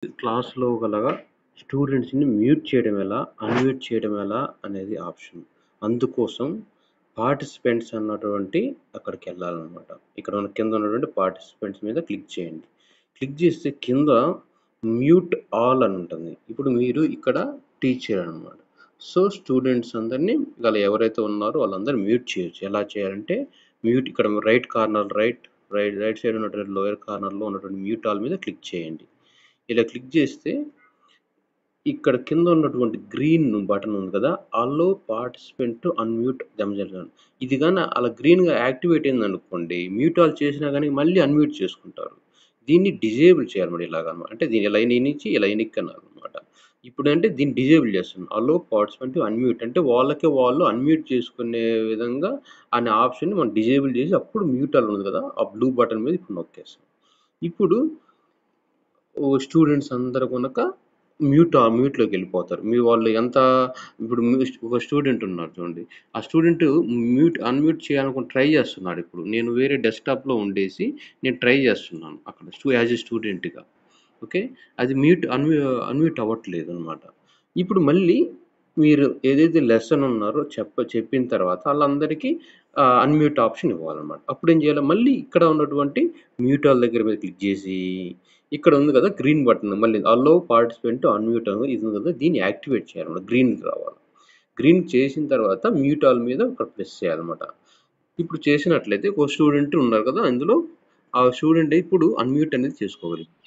క్లాస్‌లో గల స్టూడెంట్స్‌ని మ్యూట్ చేయడం ఎలా? అన్‌మ్యూట్ చేయడం ఎలా? అనేది ఆప్షన్. అందుకోసం పార్టిసిపెంట్స్ అన్నటువంటి అక్కడికెళ్ళాలనమాట. ఇక్కడ మన కింద ఉన్నటువంటి పార్టిసిపెంట్స్ మీద క్లిక్ చేయండి. క్లిక్ చేస్తే కింద మ్యూట్ ఆల్ అని ఉంటుంది. ఇప్పుడు మీరు ఇక్కడ టీచర్ అనమాట. సో, స్టూడెంట్స్ అందరిని ఎవరైతే ఉన్నారో వాళ్ళందరూ మ్యూట్ చేయొచ్చు. ఎలా చేయాలంటే మ్యూట్ ఇక్కడ రైట్ సైడ్ ఉన్నటువంటి లోయర్ కార్నర్‌లో ఉన్నటువంటి మ్యూట్ ఆల్ మీద క్లిక్ చేయండి. ఇలా క్లిక్ చేస్తే ఇక్కడ కింద ఉన్నటువంటి గ్రీన్ బటన్ ఉంది కదా! అలో పార్టిసిపెంట్ టు అన్‌మ్యూట్ దెమ్‌సెల్వ్స్ అని. ఇది గాని అలా గ్రీన్‌గా యాక్టివేట్ అయిందనుకోండి, మ్యూట్ ఆల్ చేసినా గాని మళ్ళీ అన్‌మ్యూట్ చేసుకుంటారు. దీన్ని డిజేబుల్ చేయాలన్నమాట ఇలాగనమాట. అంటే దీని లైన్ ఈ నుంచి ఇలా ఎనిక్కనాలనమాట. ఇప్పుడంటే దీన్ని డిజేబుల్ చేస్తున్నాను. అలో పార్టిసిపెంట్ టు అన్‌మ్యూట్ అంటే వాళ్ళకి వాళ్ళు అన్‌మ్యూట్ చేసుకునే విధంగా అనే ఆప్షన్‌ని మనం డిజేబుల్ చేసి అప్పుడు మ్యూట్ ఆల్ ఉంది కదా! ఆ బ్లూ బటన్ మీద ఇప్పుడు నొక్కేస్తాం. ఇప్పుడు స్టూడెంట్స్ అందరూ గనక మ్యూట్‌లోకి వెళ్ళిపోతారు. వాళ్ళు ఎంత ఇప్పుడు ఒక స్టూడెంట్ ఉన్నారు చూడండి. ఆ స్టూడెంట్ అన్‌మ్యూట్ చేయాలనుకుని ట్రై చేస్తున్నాడు ఇప్పుడు. నేను వేరే డెస్క్‌టాప్‌లో ఉండేసి నేను ట్రై చేస్తున్నాను. అక్కడ యాస్ ఎ స్టూడెంట్‌గా. ఓకే. అది అన్‌మ్యూట్ అవ్వట్లేదనమాట. ఇప్పుడు మళ్ళీ మీరు ఏదైతే లెసన్ ఉన్నారో చెప్పిన తర్వాత ఆళ్ళందరికీ అన్‌మ్యూట్ ఆప్షన్ ఇవ్వాలనమాట. అప్పుడేం చేయాలి మళ్ళీ ఇక్కడ ఉన్నటువంటి మ్యూట్ ఆల్ దగ్గర మీద క్లిక్ చేసి ఇక్కడ ఉంది కదా! గ్రీన్ బటన్ మళ్ళీ అలో పార్టిసిపెంట్ టు అన్‌మ్యూట్ అని ఇది ఉంది కదా! దీన్ని యాక్టివేట్ చేయాలన్నమాట. గ్రీన్‌కి రావాలి. గ్రీన్ చేసిన తర్వాత మ్యూట్ ఆల్ మీద ఇక్కడ ప్రెస్ చేయాలన్నమాట. ఇప్పుడు చేసినట్లయితే ఒక స్టూడెంట్ ఉన్నారు కదా! అందులో ఆ స్టూడెంట్ ఇప్పుడు అన్‌మ్యూట్ అనేది చేసుకోగలుగుతారు.